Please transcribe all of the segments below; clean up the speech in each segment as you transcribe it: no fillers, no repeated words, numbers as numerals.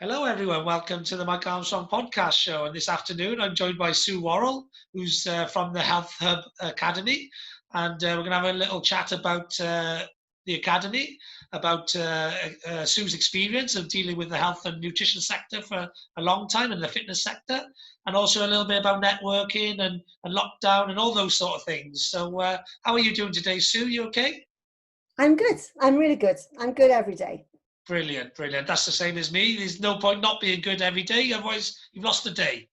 Hello, everyone. Welcome to the Mark Armstrong podcast show. And this afternoon, I'm joined by Sue-Worrall, who's from the Health Hub Academy. And we're going to have a little chat about the Academy, about Sue's experience of dealing with the health and nutrition sector for a long time and the fitness sector, and also a little bit about networking and lockdown and all those sort of things. So how are you doing today, Sue? You okay? I'm good. I'm really good. I'm good every day. Brilliant, brilliant. That's the same as me. There's no point not being good every day, otherwise you've lost the day.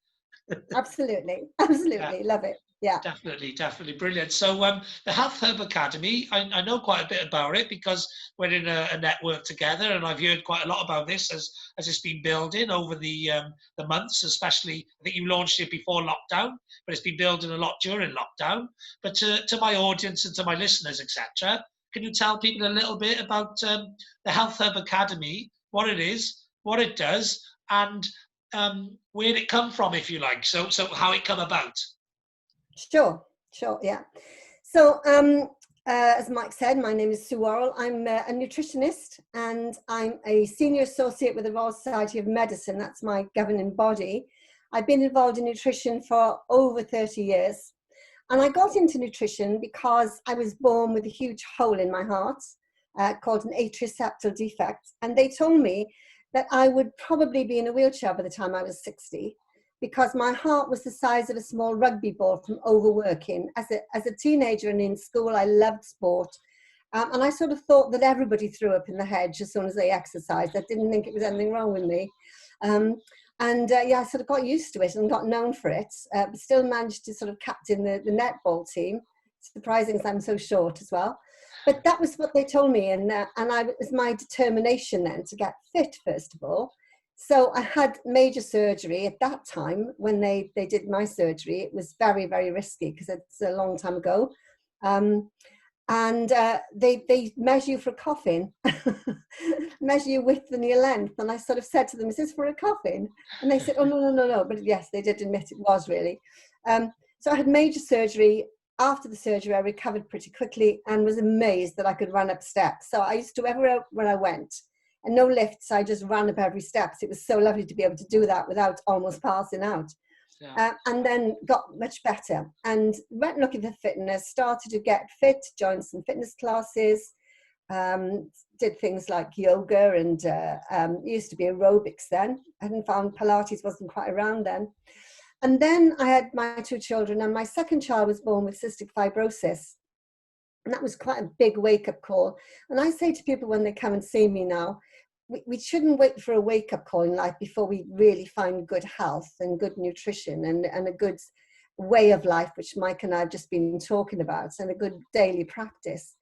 Absolutely. Yeah, Absolutely. Love it. Yeah. definitely, definitely. Brilliant. So the Health Hub Academy, I know quite a bit about it because we're in a network together, and I've heard quite a lot about this as it's been building over the months, especially I think you launched it before lockdown, but it's been building a lot during lockdown. But to my audience and to my listeners, etc., can you tell people a little bit about the Health Hub Academy, what it is, what it does, and where it come from, if you like, so how it come about? Sure. Sure. Yeah. So, as Mike said, my name is Sue-Worrall. I'm a nutritionist and I'm a senior associate with the Royal Society of Medicine. That's my governing body. I've been involved in nutrition for over 30 years. And I got into nutrition because I was born with a huge hole in my heart called an atrial defect. And they told me that I would probably be in a wheelchair by the time I was 60 because my heart was the size of a small rugby ball from overworking. As a teenager and in school, I loved sport. And I sort of thought that everybody threw up in the hedge as soon as they exercised. I didn't think it was anything wrong with me. I sort of got used to it and got known for it, but still managed to sort of captain the netball team. Surprising as I'm so short as well. But that was what they told me, and it was my determination then to get fit, first of all. So I had major surgery at that time. When they did my surgery, it was very, very risky because it's a long time ago. They measure you for a coffin, measure your width and your length. And I sort of said to them, is this for a coffin? And they said, oh, no. But yes, they did admit it was really. So I had major surgery. After the surgery, I recovered pretty quickly and was amazed that I could run up steps. So I used to, everywhere where I went, and no lifts, I just ran up every steps. It was so lovely to be able to do that without almost passing out. Yeah. And then got much better and went looking for fitness, started to get fit, joined some fitness classes, did things like yoga and used to be aerobics then. I hadn't found Pilates wasn't quite around then. And then I had my two children, and my second child was born with cystic fibrosis. And that was quite a big wake-up call. And I say to people when they come and see me now, we shouldn't wait for a wake-up call in life before we really find good health and good nutrition and a good way of life, which Mike and I have just been talking about, and a good daily practice.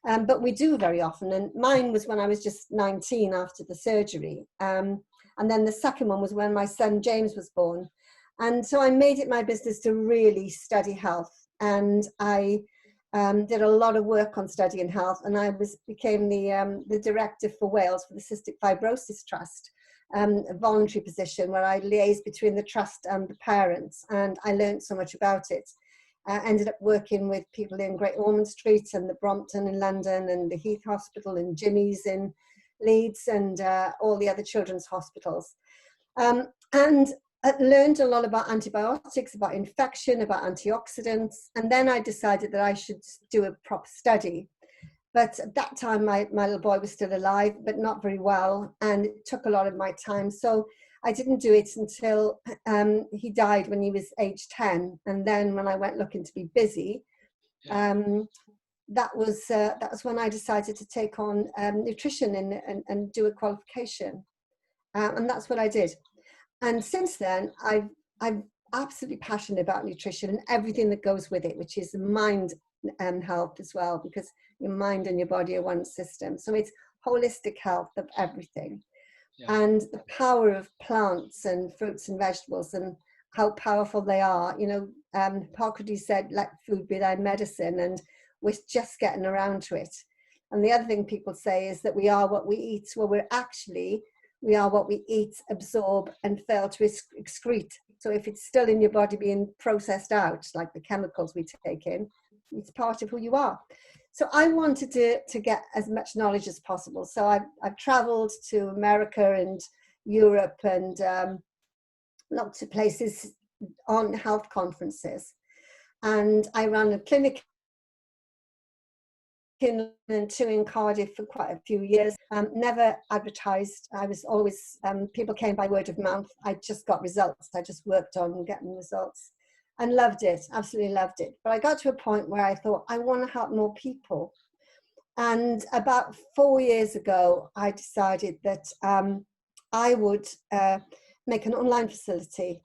But we do very often. And mine was when I was just 19 after the surgery. And then the second one was when my son James was born. And so I made it my business to really study health. And I did a lot of work on studying health, and I became the director for Wales for the Cystic Fibrosis Trust, a voluntary position where I liaised between the trust and the parents, and I learned so much about it. I ended up working with people in Great Ormond Street and the Brompton in London and the Heath Hospital and Jimmy's in Leeds and all the other children's hospitals. And I learned a lot about antibiotics, about infection, about antioxidants, and then I decided that I should do a proper study. But at that time, my little boy was still alive, but not very well, and it took a lot of my time. So I didn't do it until he died when he was age 10. And then when I went looking to be busy, that was when I decided to take on nutrition and do a qualification. And that's what I did. And since then, I'm absolutely passionate about nutrition and everything that goes with it, which is mind and health as well, because your mind and your body are one system. So it's holistic health of everything. Yeah. And the power of plants and fruits and vegetables and how powerful they are. You know, Hippocrates said, let food be thy medicine, and we're just getting around to it. And the other thing people say is that we are what we eat. Well, we are what we eat, absorb, and fail to excrete. So if it's still in your body being processed out, like the chemicals we take in, it's part of who you are. So I wanted to get as much knowledge as possible. So I've traveled to America and Europe and lots of places on health conferences. And I ran a clinic in and two in Cardiff for quite a few years. Never advertised. I was always, people came by word of mouth. I just got results. I just worked on getting results and loved it, absolutely loved it. But I got to a point where I thought, I want to help more people. And about 4 years ago, I decided that I would make an online facility,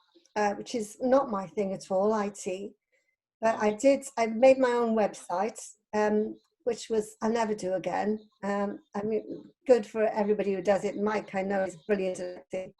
which is not my thing at all, IT. But I made my own website, which was, I'll never do again. I mean, good for everybody who does it. Mike, I know, is brilliant at it.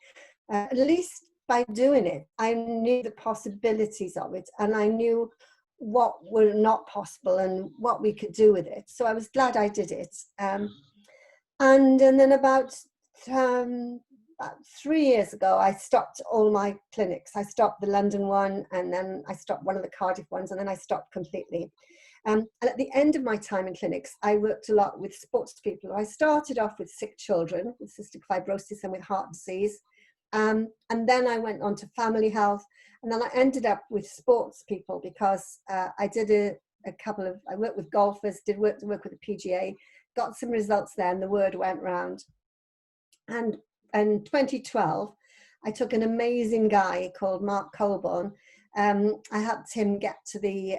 At least by doing it, I knew the possibilities of it, and I knew what were not possible and what we could do with it. So I was glad I did it. And then about 3 years ago, I stopped all my clinics. I stopped the London one, and then I stopped one of the Cardiff ones, and then I stopped completely. And at the end of my time in clinics, I worked a lot with sports people. I started off with sick children with cystic fibrosis and with heart disease. And then I went on to family health. And then I ended up with sports people because I did I worked with golfers, did work with the PGA, got some results there, and the word went round. And in 2012, I took an amazing guy called Mark Colbourne. I helped him get to the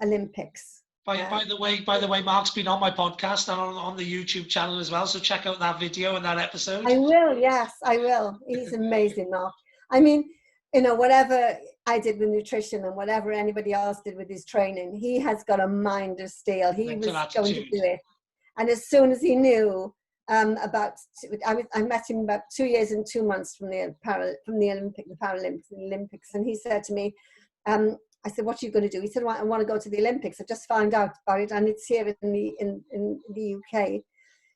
Olympics. By the way, Mark's been on my podcast and on the YouTube channel as well. So check out that video and that episode. I will, yes, I will. He's amazing, Mark. I mean, you know, whatever I did with nutrition and whatever anybody else did with his training, he has got a mind of steel. He was going to do it. And as soon as he knew I met him about 2 years and 2 months from the Paralympics, and he said to me, I said, "What are you going to do?" He said, "Well, I want to go to the Olympics. I just found out about it, and it's here in the UK.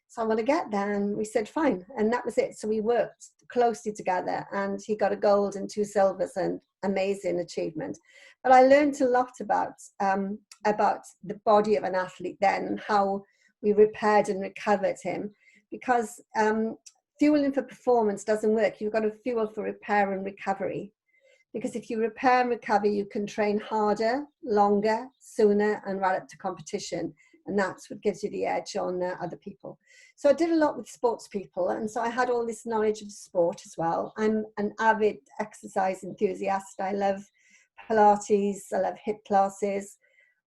So I want to get there." And we said, "Fine," and that was it. So we worked closely together, and he got a gold and 2 silvers, and amazing achievement. But I learned a lot about the body of an athlete then, and how we repaired and recovered him, because fueling for performance doesn't work. You've got to fuel for repair and recovery. Because if you repair and recover, you can train harder, longer, sooner, and right up to competition. And that's what gives you the edge on other people. So I did a lot with sports people. And so I had all this knowledge of sport as well. I'm an avid exercise enthusiast. I love Pilates. I love HIIT classes.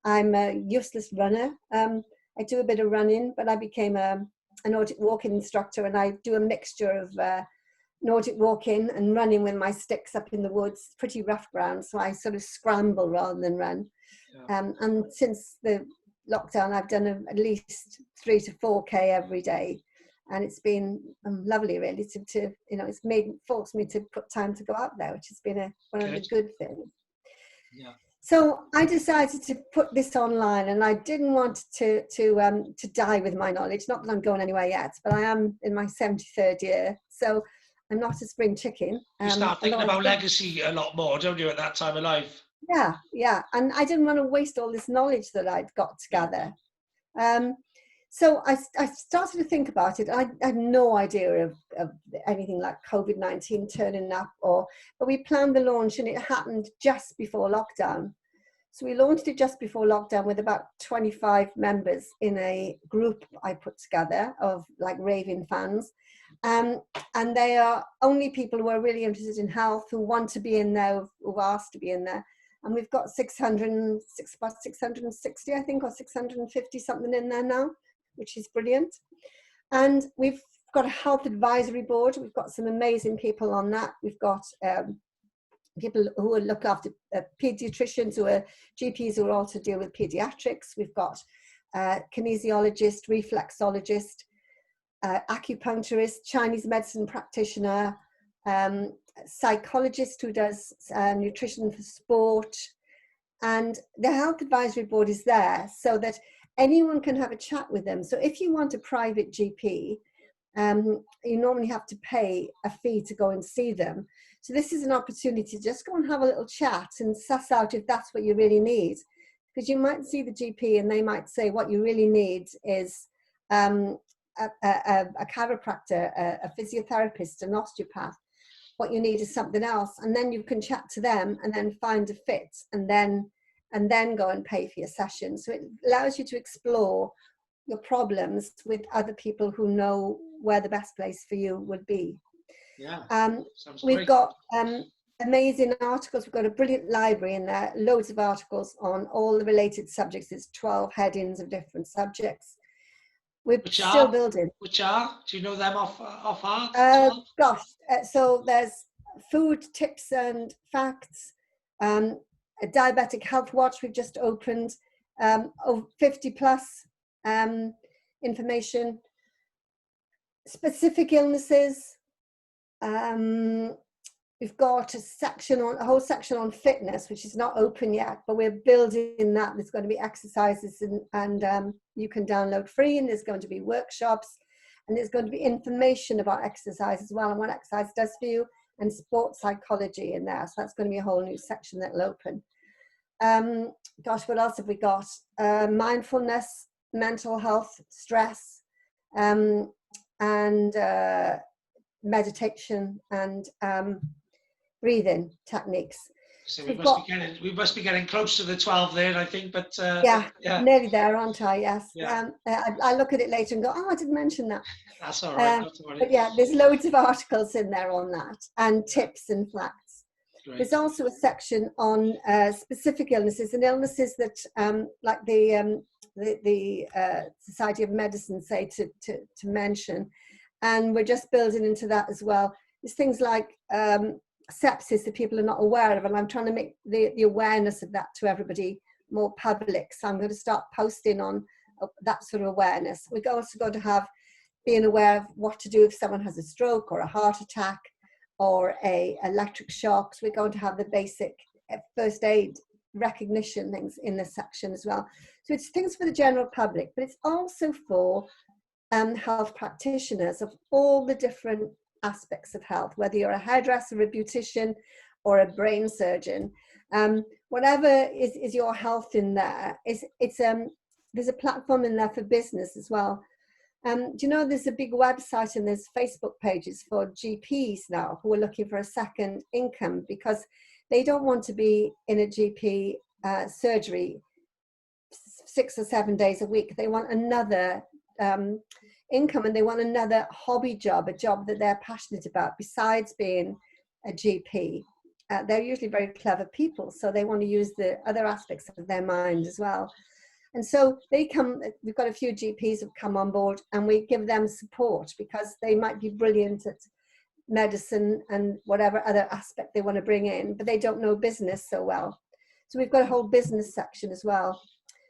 I'm a useless runner. I do a bit of running, but I became a Nordic walking instructor, and I do a mixture of Nordic walking and running with my sticks up in the woods, pretty rough ground, so I sort of scramble rather than run. Yeah. And since the lockdown, I've done at least 3 to 4K every day, and it's been lovely, really. To you know, it's forced me to put time to go out there, which has been one of the good things. Yeah. So I decided to put this online, and I didn't want to die with my knowledge. Not that I'm going anywhere yet, but I am in my 73rd year, so I'm not a spring chicken. You start thinking about legacy a lot more, don't you, at that time of life? Yeah. And I didn't want to waste all this knowledge that I'd got together. So I started to think about it. I had no idea of anything like COVID-19 turning up, but we planned the launch, and it happened just before lockdown. So we launched it just before lockdown with about 25 members in a group I put together of like raving fans. And they are only people who are really interested in health, who want to be in there, who asked to be in there. And we've got 660, I think, or 650 something in there now, which is brilliant. And we've got a health advisory board. We've got some amazing people on that. We've got people who will look after pediatricians, who are GPs who also deal with pediatrics. We've got kinesiologist, reflexologist, acupuncturist, Chinese medicine practitioner, psychologist who does nutrition for sport. And the health advisory board is there so that anyone can have a chat with them. So if you want a private GP, you normally have to pay a fee to go and see them. So this is an opportunity to just go and have a little chat and suss out if that's what you really need. Because you might see the GP and they might say what you really need is a chiropractor, a physiotherapist, an osteopath. what you need is something else, and then you can chat to them and then find a fit, and then go and pay for your session. So it allows you to explore your problems with other people who know where the best place for you would be. Yeah, we've got amazing articles. We've got a brilliant library in there, loads of articles on all the related subjects. There's 12 headings of different subjects. We're still building. Which are? Do you know them off heart? So there's food tips and facts, a diabetic health watch we've just opened, 50 plus information, specific illnesses. We've got a whole section on fitness, which is not open yet, but we're building that. There's going to be exercises and you can download free, and there's going to be workshops, and there's going to be information about exercise as well and what exercise does for you, and sports psychology in there. So that's going to be a whole new section that'll open. What else have we got? Mindfulness, mental health, stress, and meditation and breathing techniques. So we must be getting close to the 12 there, I think, but nearly there, aren't I? Yes. Yeah. I look at it later and go, oh, I didn't mention that. That's all right. But yeah, there's loads of articles in there on that, and tips and facts. Great. There's also a section on specific illnesses and illnesses that, like the Society of Medicine say to mention, and we're just building into that as well. There's things like sepsis that people are not aware of, and I'm trying to make the awareness of that to everybody more public. So I'm going to start posting on that sort of awareness. We're also going to have being aware of what to do if someone has a stroke or a heart attack or a electric shock. So we're going to have the basic first aid recognition things in this section as well. So it's things for the general public, but it's also for health practitioners of all the different aspects of health, whether you're a hairdresser, a beautician, or a brain surgeon. Whatever is your health in there, there's a platform in there for business as well. Do you know there's a big website and there's Facebook pages for GPs now who are looking for a second income because they don't want to be in a GP surgery 6 or 7 days a week. They want another income, and they want another hobby job, a job that they're passionate about besides being a GP. They're usually very clever people, so they want to use the other aspects of their mind as well. And so we've got a few GPs who've come on board, and we give them support because they might be brilliant at medicine and whatever other aspect they want to bring in, but they don't know business so well. So we've got a whole business section as well.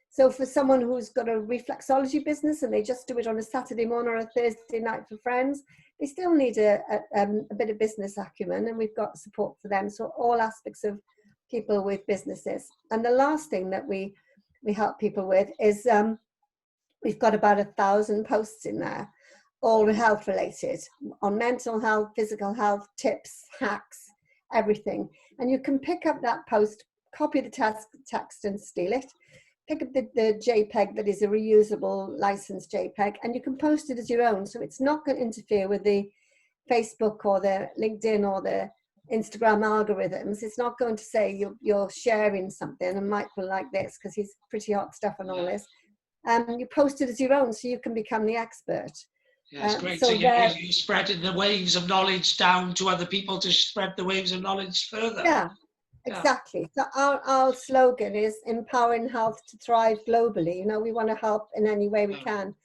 So for someone who's got a reflexology business and they just do it on a Saturday morning or a Thursday night for friends, they still need a bit of business acumen, and we've got support for them. So all aspects of people with businesses. And the last thing that we help people with is we've got about 1,000 posts in there, all health related, on mental health, physical health, tips, hacks, everything. And you can pick up that post, copy the text and steal it. Pick up the JPEG that is a reusable licensed JPEG, and you can post it as your own. So it's not going to interfere with the Facebook or the LinkedIn or the Instagram algorithms. It's not going to say you're sharing something and Mike will like this because he's pretty hot stuff and all this. You post it as your own so you can become the expert. Yeah, it's great. So you're spreading the waves of knowledge down to other people to spread the waves of knowledge further. Yeah. Exactly. So our slogan is empowering health to thrive globally. You know, we want to help in any way we can.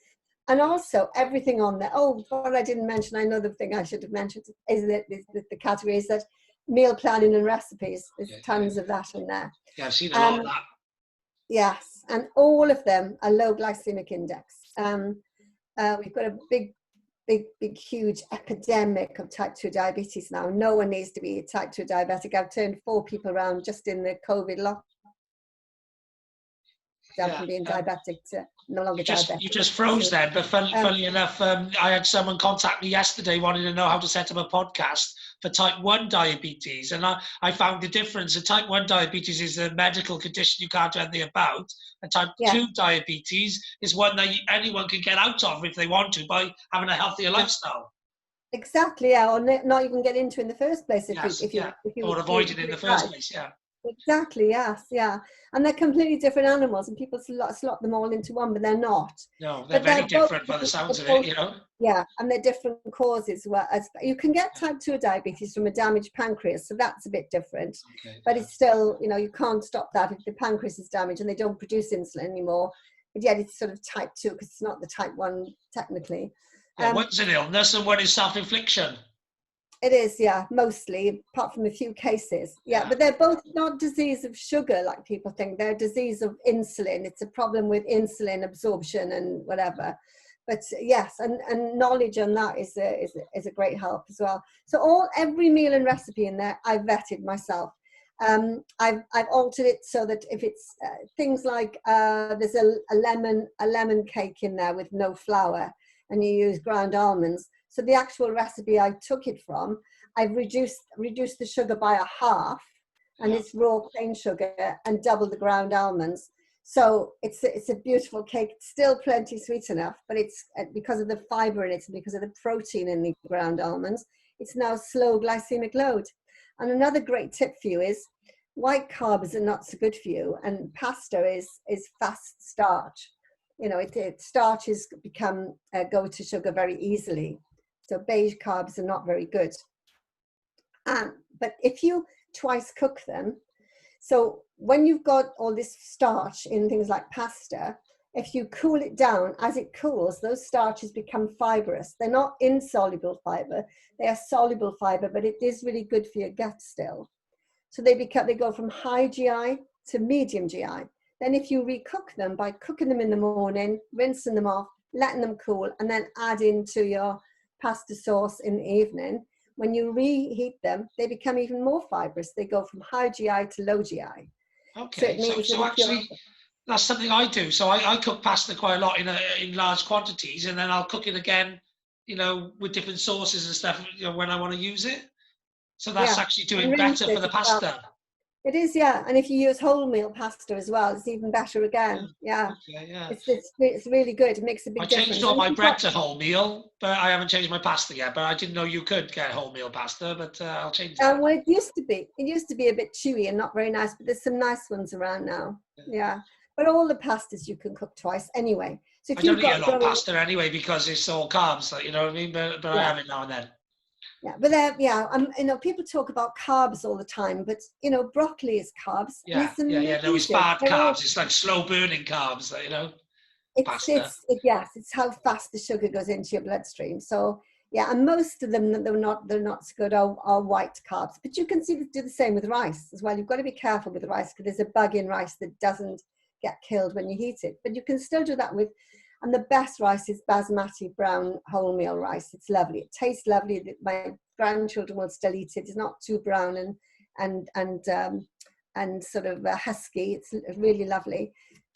And also everything on there. Oh, what I didn't mention, I know the thing I should have mentioned is that the category is that meal planning and recipes. There's tons of that in there. Yeah, I've seen a lot of that. Yes, and all of them are low glycemic index. We've got a big, huge epidemic of type 2 diabetes now. No one needs to be a type 2 diabetic. I've turned 4 people around just in the COVID lockdown from being diabetic to no longer diabetic. You just froze then, but funnily enough, I had someone contact me yesterday wanting to know how to set up a podcast for type 1 diabetes, and I found the difference. Type 1 diabetes is a medical condition you can't do anything about, and type 2 diabetes is one that anyone can get out of if they want to by having a healthier lifestyle. Exactly, yeah, or not even get into in the first place Yes, if yeah. you Or avoid it in the first right. place, yeah. Exactly, yes, yeah. And they're completely different animals, and people slot them all into one, but they're not. No, they're But very they're both, different by the sounds of it, both, you know. yeah, and they're different causes. Well, as you can get type 2 diabetes from a damaged pancreas, so that's a bit different. Okay, But yeah. it's still, you know, you can't stop that if the pancreas is damaged and they don't produce insulin anymore. But yet it's sort of type 2 because it's not the type 1 technically. Yeah, one's an illness and one is self-infliction. It is, yeah, mostly, apart from a few cases. Yeah, Yeah. but they're both not disease of sugar like people think. They're disease of insulin. It's a problem with insulin absorption and whatever. But yes, and knowledge on that is a great help as well. So every meal and recipe in there, I've vetted myself. I've altered it so that if it's things like there's a lemon cake in there with no flour, and you use ground almonds. So the actual recipe I took it from, I've reduced the sugar by a half, and it's raw plain sugar, and double the ground almonds. So it's a beautiful cake. It's still plenty sweet enough, but it's because of the fiber in it and because of the protein in the ground almonds, it's now slow glycemic load. And another great tip for you is white carbs are not so good for you, and pasta is fast starch. You know, starches become go to sugar very easily. So beige carbs are not very good. But if you twice cook them, so when you've got all this starch in things like pasta, if you cool it down, as it cools, those starches become fibrous. They're not insoluble fiber, they are soluble fiber, but it is really good for your gut still. So they go from high GI to medium GI. Then if you recook them by cooking them in the morning, rinsing them off, letting them cool, and then add into your pasta sauce in the evening, when you reheat them, they become even more fibrous. They go from high GI to low GI. Okay, so actually, that's something I do. So I cook pasta quite a lot in large quantities, and then I'll cook it again, you know, with different sauces and stuff, you know, when I want to use it. So that's actually doing better for the pasta. It is, yeah. And if you use wholemeal pasta as well, it's even better again. Yeah. Okay, yeah. It's really good. It makes a big difference. I changed all my bread to wholemeal, but I haven't changed my pasta yet. But I didn't know you could get wholemeal pasta, but I'll change that. Well, it used to be a bit chewy and not very nice, but there's some nice ones around now. Yeah. But all the pastas you can cook twice anyway. So if I don't eat a lot of pasta anyway because it's all carbs, you know what I mean? But I have it now and then. Yeah, but you know, people talk about carbs all the time, but you know, broccoli is carbs. Yeah, no, it's bad carbs. It's like slow burning carbs, you know. It's how fast the sugar goes into your bloodstream. So yeah, and most of them they're not so good are white carbs. But you can do the same with rice as well. You've got to be careful with the rice because there's a bug in rice that doesn't get killed when you heat it. But you can still do that with. And the best rice is basmati brown wholemeal rice. It's lovely. It tastes lovely. My grandchildren will still eat it. It's not too brown and sort of husky. It's really lovely.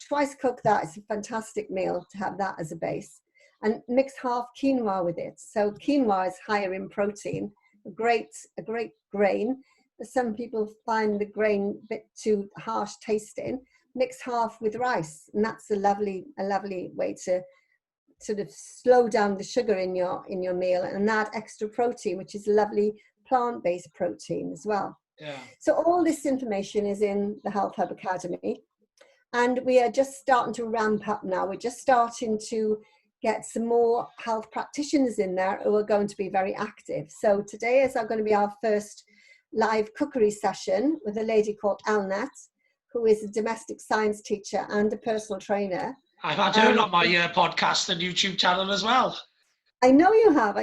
Twice cook that. It's a fantastic meal to have that as a base. And mix half quinoa with it. So quinoa is higher in protein. A great grain. Some people find the grain a bit too harsh tasting. Mix half with rice, and that's a lovely way to sort of slow down the sugar in your meal and add extra protein, which is lovely plant-based protein as well. Yeah. So all this information is in the Health Hub Academy, and we are just starting to ramp up now. We're just starting to get some more health practitioners in there who are going to be very active. So today is going to be our first live cookery session with a lady called Elnat, who is a domestic science teacher and a personal trainer. I've had her on my podcast and YouTube channel as well. I know you have.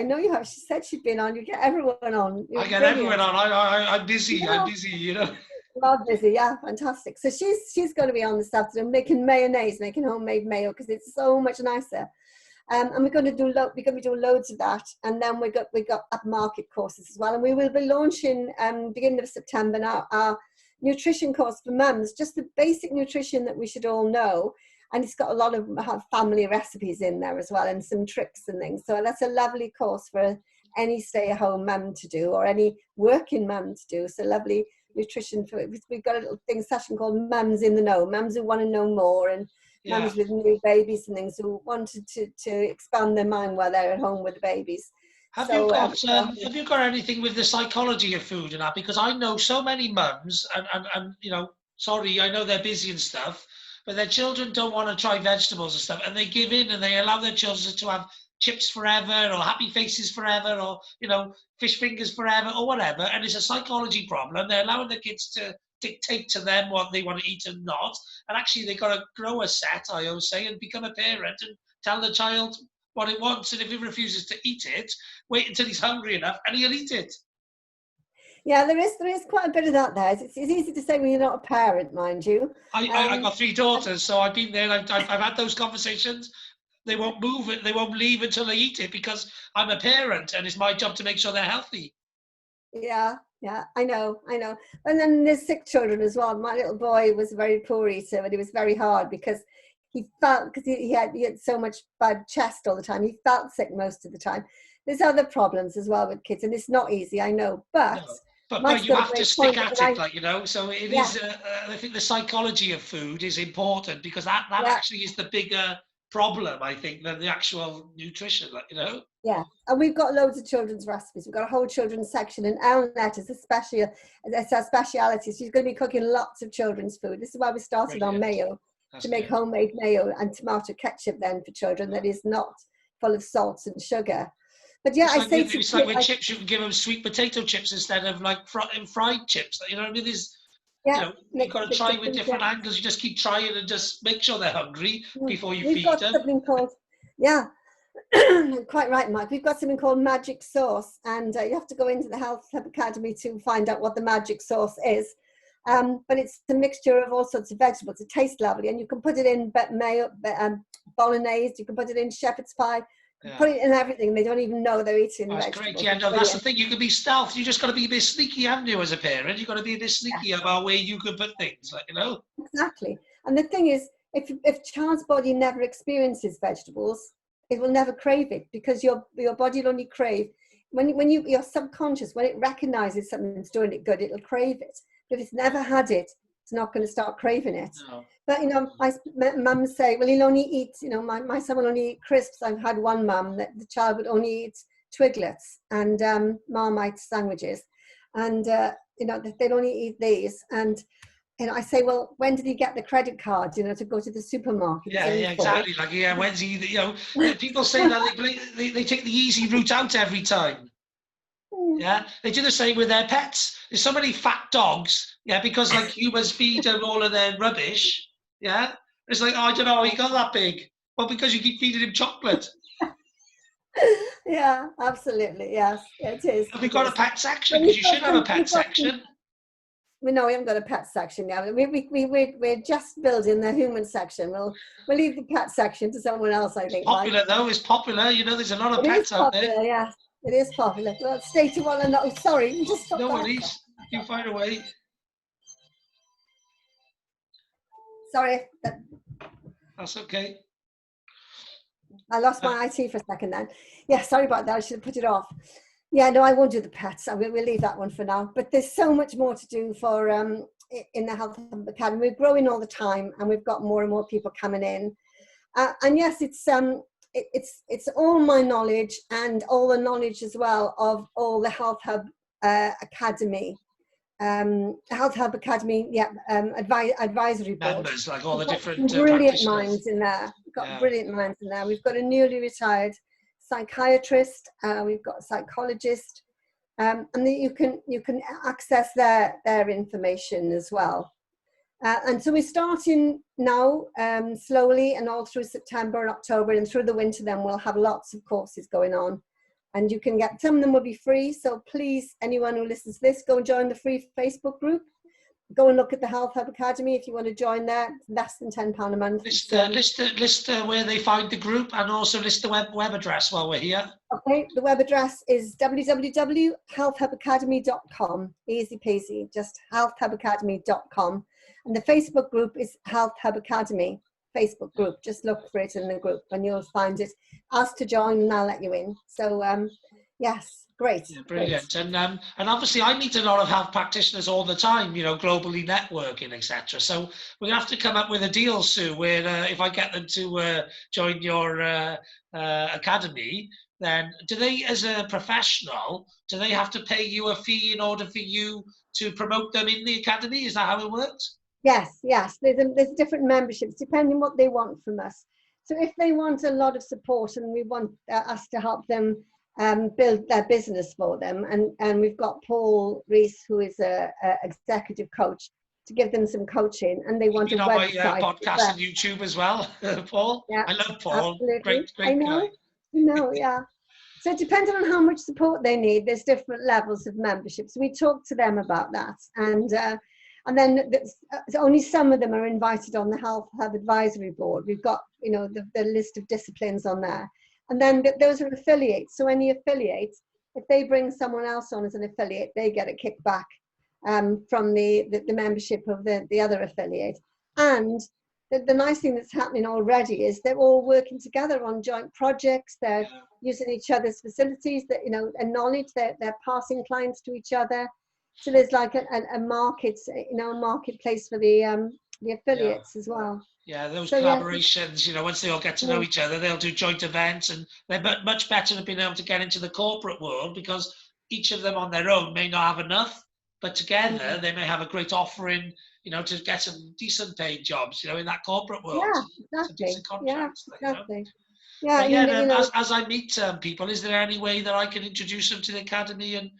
She said she'd been on. You get everyone on. I get everyone on. I'm busy. I'm busy, you know. Well, busy, yeah, fantastic. So she's going to be on this afternoon making mayonnaise, making homemade mayo because it's so much nicer. And we're going to be doing loads of that, and then we got upmarket courses as well, and we will be launching beginning of September now our nutrition course for mums, just the basic nutrition that we should all know. And it's got a lot of family recipes in there as well and some tricks and things. So that's a lovely course for any stay-at-home mum to do or any working mum to do. So lovely nutrition. We've got a little session called Mums in the Know, mums who want to know more and mums with new babies and things who wanted to expand their mind while they're at home with the babies. Have you So got anything with the psychology of food and that? Because I know so many mums, and you know, sorry, I know they're busy and stuff, but their children don't want to try vegetables and stuff, and they give in and they allow their children to have chips forever or happy faces forever or, you know, fish fingers forever or whatever, and it's a psychology problem. They're allowing the kids to dictate to them what they want to eat and not, and actually they've got to grow a set, I always say, and become a parent and tell the child what it wants, and if he refuses to eat it, wait until he's hungry enough and he'll eat it. Yeah, there is quite a bit of that there. It's easy to say when you're not a parent, mind you. I got 3 daughters, so I've been there. I've had those conversations. They won't move it. They won't leave until they eat it because I'm a parent and it's my job to make sure they're healthy. Yeah, I know. And then there's sick children as well. My little boy was a very poor eater, and it was very hard because he had so much bad chest all the time. He felt sick most of the time. There's other problems as well with kids, and it's not easy, I know. But no. But you have to stick at it, like, you know. So it is. I think the psychology of food is important because that actually is the bigger problem, I think, than the actual nutrition, like, you know. Yeah, and we've got loads of children's recipes. We've got a whole children's section, and Elnette is it's her speciality. She's going to be cooking lots of children's food. This is why we started on mayo, to make homemade mayo and tomato ketchup then for children that is not full of salts and sugar. But yeah, it's like with chips, you can give them sweet potato chips instead of like fried chips. You know what I mean? You know, you've got to try with different angles. You just keep trying and just make sure they're hungry before you feed them. We've got something called, quite right, Mike. We've got something called magic sauce, and you have to go into the Health Hub Academy to find out what the magic sauce is. But it's a mixture of all sorts of vegetables. It tastes lovely, and you can put it in mayo, bolognese. You can put it in shepherd's pie. Put it in everything. They don't even know they're eating vegetables. Great. Yeah, no, that's the thing. You can be stealth. You just got to be a bit sneaky, haven't you, as a parent? You've got to be a bit sneaky about where you can put things, like, you know. Exactly. And the thing is, if child's body never experiences vegetables, it will never crave it, because your body will only crave when your subconscious, when it recognizes something's doing it good, it'll crave it. But if it's never had it, it's not going to start craving it. No. But, you know, my mum say, well, he'll only eat, you know, my son will only eat crisps. I've had one mum that the child would only eat Twiglets and Marmite sandwiches. And, you know, they'd only eat these. And, you know, I say, well, when did he get the credit card, you know, to go to the supermarket? Yeah, exactly. Like, when's he, you know, people say that they take the easy route out every time. Yeah, they do the same with their pets. There's so many fat dogs, because like humans feed them all of their rubbish. Yeah, it's like, oh, I don't know how he got that big. Well, because you keep feeding him chocolate. Yeah, absolutely. Yes, it is. Have we got a pet section? Because you should have a pet section. We haven't got a pet section yet. We're just building the human section. We'll leave the pet section to someone else, I think. It's popular, though. It's popular. You know, there's a lot of pets out there. Yeah. It is popular. Well, stay to one another. Sorry, you just stop. No worries. You find a way. Sorry. That's okay. I lost my IT for a second then. Yeah, sorry about that. I should have put it off. Yeah, no, I won't do the pets. We'll leave that one for now. But there's so much more to do for in the Health Hub Academy. We're growing all the time, and we've got more and more people coming in. And yes, it's all my knowledge and all the knowledge as well of all the Health Hub Academy, Health Hub Academy, advisory board. Members, like all the different brilliant minds in there. We've got brilliant minds in there. We've got a newly retired psychiatrist. We've got a psychologist, and you can access their information as well. And so we're starting now slowly, and all through September and October, and through the winter then we'll have lots of courses going on, and you can get, some of them will be free, so please, anyone who listens to this, go and join the free Facebook group. Go and look at the Health Hub Academy if you want to join there. It's less than £10 a month. List where they find the group, and also list the web address while we're here. Okay, the web address is www.healthhubacademy.com. Easy peasy, just healthhubacademy.com. And the Facebook group is Health Hub Academy Facebook group. Just look for it in the group and you'll find it. Ask to join and I'll let you in. So yes, great. Yeah, brilliant. Great. And obviously I meet a lot of health practitioners all the time, you know, globally networking, etc. So we're gonna have to come up with a deal, Sue, where if I get them to join your academy, then do they, as a professional, do they have to pay you a fee in order for you to promote them in the academy? Is that how it works? Yes, yes. There's different memberships depending what they want from us. So if they want a lot of support and we want us to help them build their business for them, and we've got Paul Rees, who is a executive coach, to give them some coaching, and they want a On my website. podcast and YouTube as well, Paul. Yeah, I love Paul. absolutely. Great guy. I know, yeah. So depending on how much support they need, there's different levels of memberships. We talk to them about that, and then only some of them are invited on the Health Hub Advisory Board. We've got, the list of disciplines on there. And then those are affiliates. So any affiliates, if they bring someone else on as an affiliate, they get a kickback from the membership of the other affiliate. And the nice thing that's happening already is they're all working together on joint projects. They're using each other's facilities, and knowledge. They're passing clients to each other. So there's like a market, a marketplace for the affiliates as well. Yeah, those collaborations, once they all get to know each other, they'll do joint events, and they're much better at being able to get into the corporate world, because each of them on their own may not have enough, but together they may have a great offering, to get some decent paid jobs, in that corporate world. Yeah, exactly. As I meet people, is there any way that I can introduce them to the academy and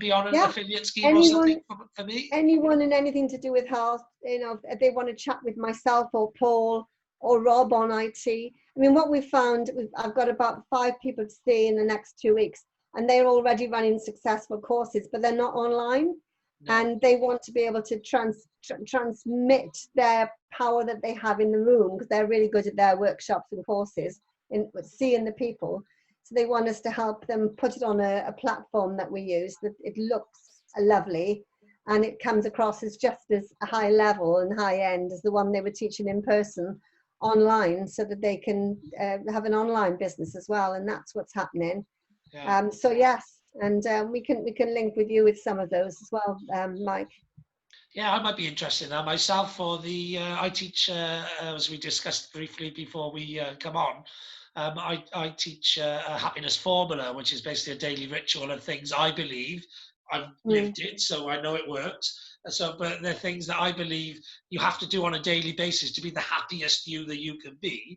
be on an affiliate scheme or something for me? Anyone and anything to do with health, if they want to chat with myself or Paul or Rob on IT. I mean, what we've found, I've got about 5 people to see in the next 2 weeks, and they're already running successful courses, but they're not online. No. And they want to be able to transmit their power that they have in the room, because they're really good at their workshops and courses in seeing the people. So they want us to help them put it on a platform that we use, that it looks lovely and it comes across as just as high level and high end as the one they were teaching in person online, so that they can have an online business as well. And that's what's happening. So yes, and we can link with you with some of those as well, Mike. Yeah, I might be interested in that myself. For the I teach, as we discussed briefly before we come on, I teach a happiness formula, which is basically a daily ritual of things I believe. I've lived it, so I know it works. But they're things that I believe you have to do on a daily basis to be the happiest you that you can be.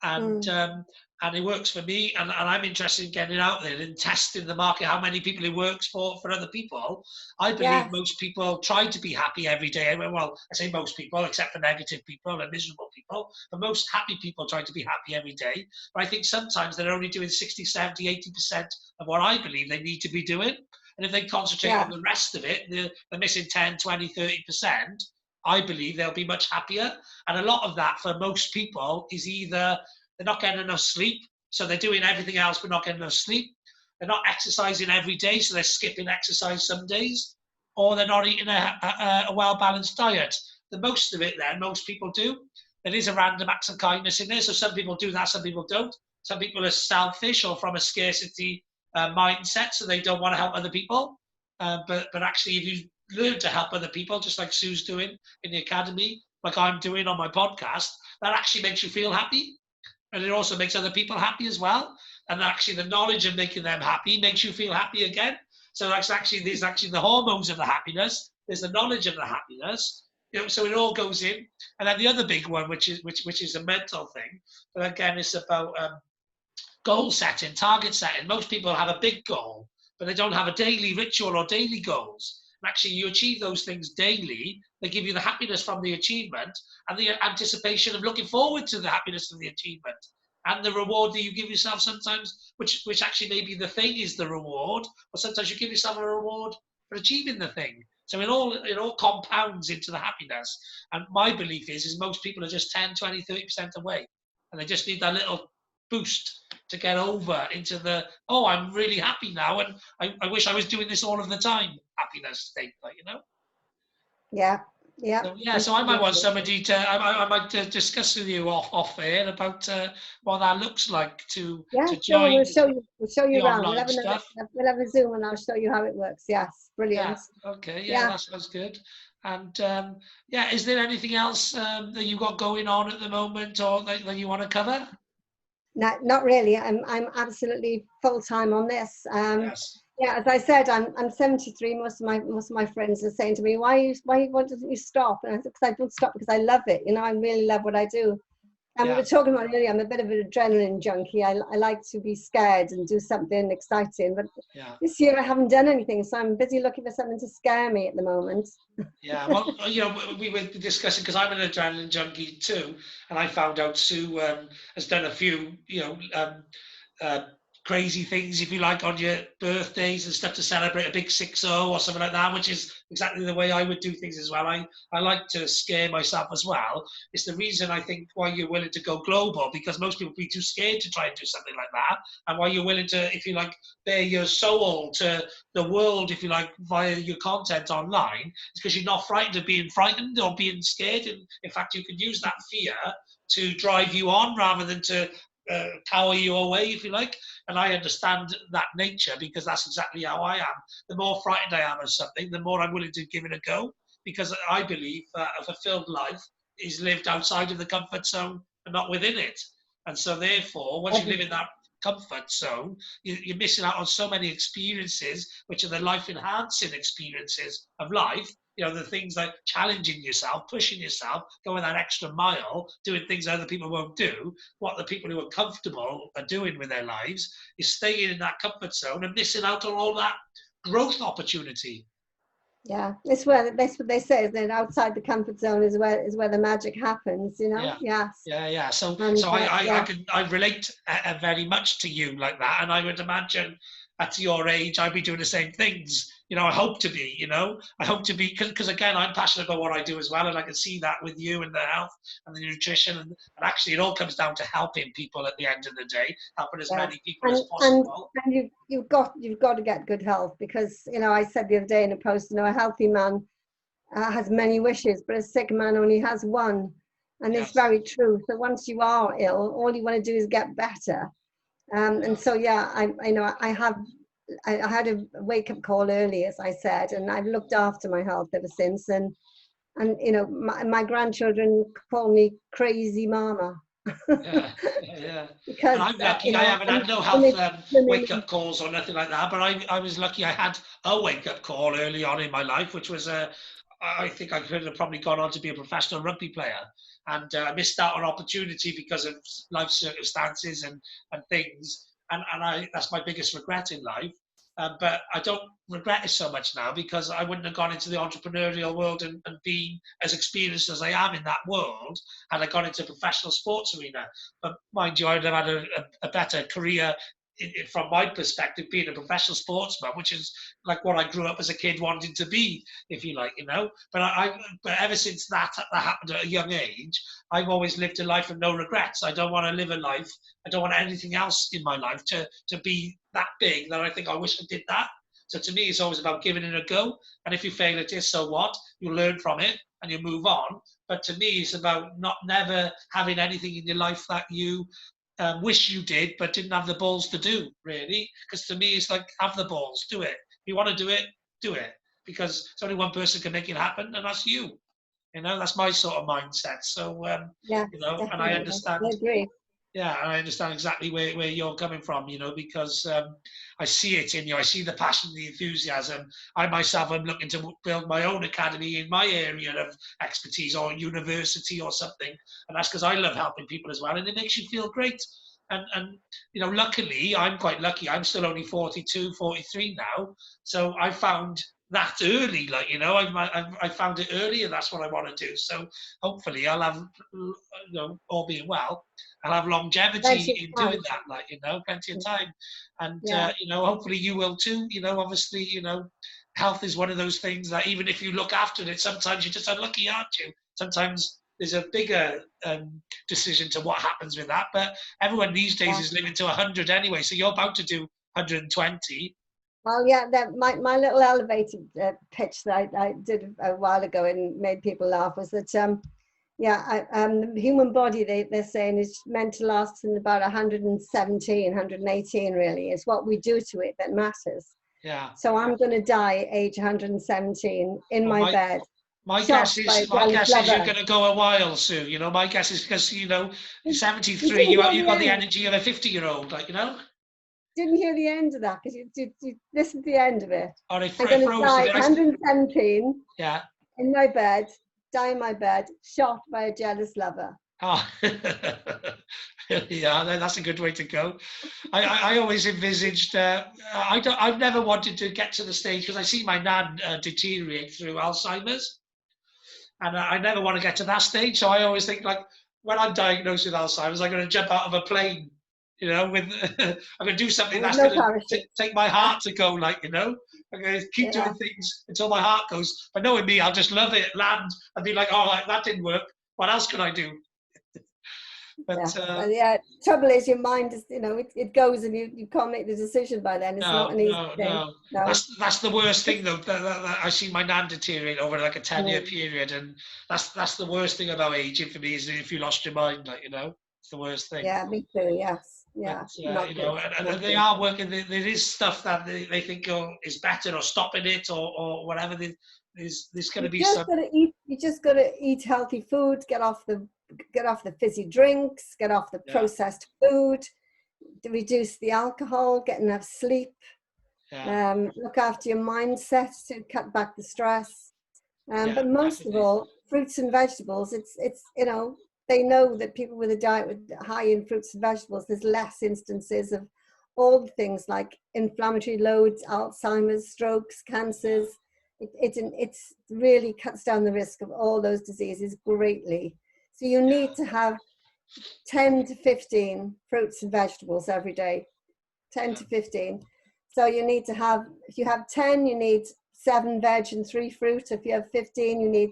And it works for me, and I'm interested in getting out there and testing the market, how many people it works for other people. I believe most people try to be happy every day. Well, I say most people, except for negative people and miserable people, but most happy people try to be happy every day. But I think sometimes they're only doing 60, 70, 80% of what I believe they need to be doing. And if they concentrate on the rest of it, they're missing 10, 20, 30%, I believe they'll be much happier. And a lot of that for most people is either they're not getting enough sleep, so they're doing everything else but not getting enough sleep. They're not exercising every day, so they're skipping exercise some days. Or they're not eating a well-balanced diet. The most of it then, most people do. There is a random acts of kindness in there, so some people do that, some people don't. Some people are selfish or from a scarcity mindset, so they don't want to help other people. But actually, if you learn to help other people, just like Sue's doing in the academy, like I'm doing on my podcast, that actually makes you feel happy. And it also makes other people happy as well. And actually the knowledge of making them happy makes you feel happy again. So there's actually the hormones of the happiness. There's the knowledge of the happiness. So it all goes in. And then the other big one, which is a mental thing, but again, it's about goal setting, target setting. Most people have a big goal, but they don't have a daily ritual or daily goals. And actually, you achieve those things daily. They give you the happiness from the achievement and the anticipation of looking forward to the happiness of the achievement and the reward that you give yourself sometimes, which actually maybe the thing is the reward, or sometimes you give yourself a reward for achieving the thing. So it all compounds into the happiness. And my belief is most people are just 10, 20, 30% away. And they just need that little boost to get over into the, I'm really happy now, and I wish I was doing this all of the time happiness state, So I might want somebody to I might discuss with you off air about what that looks like to join. We'll show you around. We'll have a Zoom and I'll show you how it works. Yes, brilliant. That sounds good. And is there anything else that you've got going on at the moment, or that you want to cover? Not really. I'm absolutely full time on this. Yes. Yeah, as I said, I'm 73. Most of my friends are saying to me, why don't you stop? And I said, because I don't stop because I love it. You know, I really love what I do. And we Yeah. were talking about earlier, I'm a bit of an adrenaline junkie. I like to be scared and do something exciting. But Yeah. this year I haven't done anything, so I'm busy looking for something to scare me at the moment. Yeah, well, we were discussing because I'm an adrenaline junkie too, and I found out Sue has done a few, uh, crazy things, if you like, on your birthdays and stuff to celebrate a big 6-0 or something like that, which is exactly the way I would do things as well. I like to scare myself as well. It's the reason I think why you're willing to go global, because most people be too scared to try and do something like that, and why you're willing to, if you like, bare your soul to the world, if you like, via your content online, because you're not frightened of being frightened or being scared. And in fact, you can use that fear to drive you on rather than to cower you away, if you like. And I understand that nature because that's exactly how I am. The more frightened I am of something, the more I'm willing to give it a go, because I believe that a fulfilled life is lived outside of the comfort zone and not within it. And so therefore, once you live in that comfort zone, you're missing out on so many experiences, which are the life enhancing experiences of life. The things like challenging yourself, pushing yourself, going that extra mile, doing things other people won't do. What the people who are comfortable are doing with their lives is staying in that comfort zone and missing out on all that growth opportunity. Yeah, that's what they say, that outside the comfort zone is where the magic happens, you know? Yeah. Yes. Yeah. So, And yeah. I relate very much to you like that, and I would imagine at your age I'd be doing the same things. I hope to be. I hope to be, because again I'm passionate about what I do as well, and I can see that with you and the health and the nutrition, and actually it all comes down to helping people at the end of the day, helping as Yeah. many people as And possible. you've got to get good health, because I said the other day in a post, a healthy man has many wishes, but a sick man only has one. And it's Yes. very true. So once you are ill, all you want to do is get better. And so, yeah, I had a wake up call early, as I said, and I've looked after my health ever since. And my grandchildren call me crazy mama. Yeah. And Because I'm lucky. I haven't had no health wake-up calls or nothing like that. But I was lucky. I had a wake-up call early on in my life, which was I think I could have probably gone on to be a professional rugby player, and I missed out on opportunity because of life circumstances and things. And that's my biggest regret in life. But I don't regret it so much now, because I wouldn't have gone into the entrepreneurial world and been as experienced as I am in that world had I gone into the professional sports arena. But mind you, I'd have had a better career from my perspective, being a professional sportsman, which is like what I grew up as a kid wanting to be, if you like. But ever since that happened at a young age, I've always lived a life of no regrets. I don't want to live a life. I don't want anything else in my life to be that big that I think I wish I did that. So to me, it's always about giving it a go. And if you fail at this, so what? You learn from it and you move on. But to me, it's about never having anything in your life that you wish you did, but didn't have the balls to do, really. Because to me, it's like, have the balls, do it. If you want to do it, do it. Because it's only one person can make it happen, and that's you. That's my sort of mindset. So, yes, and I definitely. I understand. agree. Yeah, and I understand exactly where you're coming from, because I see it in you. I see the passion, the enthusiasm. I myself am looking to build my own academy in my area of expertise, or university or something. And that's because I love helping people as well. And it makes you feel great. And luckily, I'm quite lucky. I'm still only 42, 43 now. So I found that early, I found it early, and that's what I want to do. So hopefully I'll have, all being well, I'll have longevity Plenty of in time. doing that, plenty of time. And, Yeah. hopefully you will too. Obviously, health is one of those things that even if you look after it, sometimes you're just unlucky, aren't you? Sometimes there's a bigger decision to what happens with that. But everyone these days Yeah. is living to 100 anyway. So you're about to do 120. Well, yeah, my little elevator pitch that I did a while ago and made people laugh was that, the human body, they're saying, is meant to last in about 117, 118, really. It's what we do to it that matters. Yeah. So I'm going to die at age 117 in my bed. My shocked guess by is a jealous you're lover. going to go a while, Sue. You know, my guess is because, You 73, didn't hear you the got the end. energy of a 50-year-old, Didn't hear the end of that, because you listen to the end of it. Or it I'm going to froze. die at 117 Yeah. in my bed, die in my bed, shot by a jealous lover. Oh, yeah, that's a good way to go. I always envisaged, I've never wanted to get to the stage, because I see my nan deteriorate through Alzheimer's, and I never want to get to that stage. So I always think, like, when I'm diagnosed with Alzheimer's, I'm going to jump out of a plane, with, I'm going to do something With that's no going to parachute. take my heart to go, I'm going to keep doing things until my heart goes. But knowing me, I'll just love it, land, and be like, oh, that didn't work. What else can I do? But trouble is, your mind is, it goes, and you can't make the decision by then. It's not an easy thing. No. That's the worst thing, though. That I see my nan deteriorate over like a 10-year period, and that's the worst thing about aging for me, is if you lost your mind, it's the worst thing. Yeah, me too. Yes, yeah, but, not good. And they are working. There is stuff that they think is better, or stopping it, or whatever. There's going to be some. You just got to eat healthy food. Get off the fizzy drinks. Get off the processed food. Reduce the alcohol. Get enough sleep. Look after your mindset to cut back the stress. But most definitely. of all, fruits and vegetables. It's they know that people with a diet with high in fruits and vegetables, there's less instances of all the things like inflammatory loads, Alzheimer's, strokes, cancers. It really cuts down the risk of all those diseases greatly. So you need to have 10 to 15 fruits and vegetables every day, 10 to 15. So you need to have, if you have 10, you need 7 veg and 3 fruit. If you have 15, you need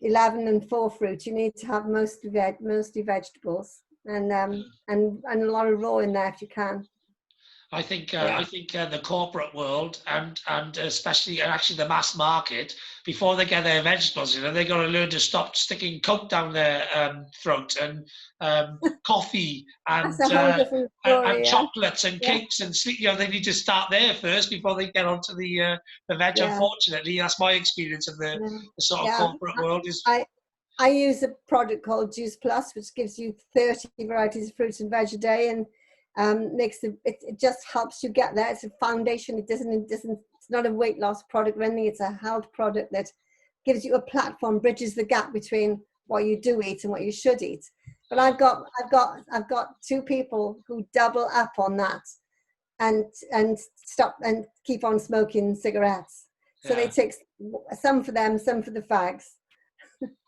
11 and 4 fruit. You need to have mostly vegetables, and a lot of raw in there if you can. I think the corporate world, and especially actually the mass market, before they get their vegetables, they've got to learn to stop sticking Coke down their throat, and coffee, and That's a whole different story, and chocolates and cakes and sweet. They need to start there first before they get onto the veg. Yeah. Unfortunately, that's my experience of the sort of corporate world. I use a product called Juice Plus, which gives you 30 varieties of fruits and veg a day, and it just helps you get there. It's a foundation. It's not a weight loss product or anything. It's a health product that gives you a platform, bridges the gap between what you do eat and what you should eat. But I've got 2 people who double up on that and stop and keep on smoking cigarettes. So they take some for them, some for the fags.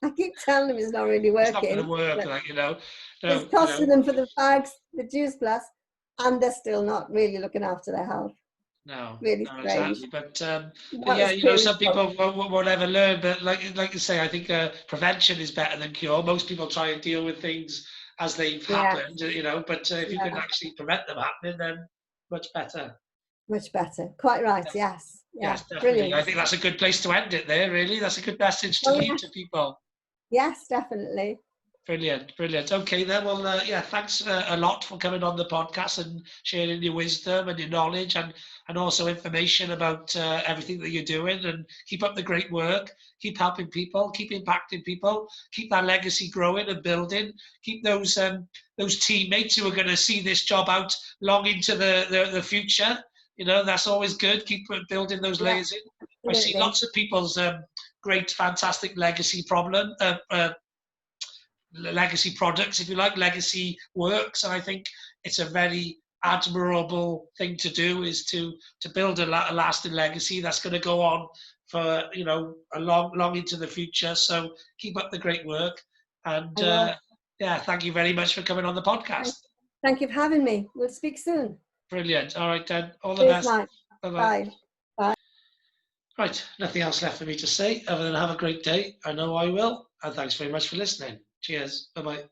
I keep telling them it's not really working. It's not going to work, It's costing them for the fags, the Juice Plus, and they're still not really looking after their health. No, really strange. Exactly. But some people won't ever learn. But like you say, I think prevention is better than cure. Most people try and deal with things as they've happened, But if you can actually prevent them happening, then much better. Much better. Quite right. Yes. Yes, definitely. Brilliant. I think that's a good place to end it there. Really, that's a good message to leave to people. Yes, definitely. Brilliant. Okay, then. Well, thanks a lot for coming on the podcast and sharing your wisdom and your knowledge, and also information about everything that you're doing. And keep up the great work. Keep helping people. Keep impacting people. Keep that legacy growing and building. Keep those teammates who are going to see this job out long into the future. That's always good. Keep building those layers in. Absolutely. I see lots of people's great, fantastic legacy legacy products, if you like, legacy works, and I think it's a very admirable thing to do, is to build a lasting legacy that's going to go on for a long into the future. So keep up the great work, and thank you very much for coming on the podcast. Thank you for having me. We'll speak soon. Brilliant. All right, then. All the best. Bye. Right, nothing else left for me to say other than have a great day. I know I will, and thanks very much for listening. Cheers. Bye-bye.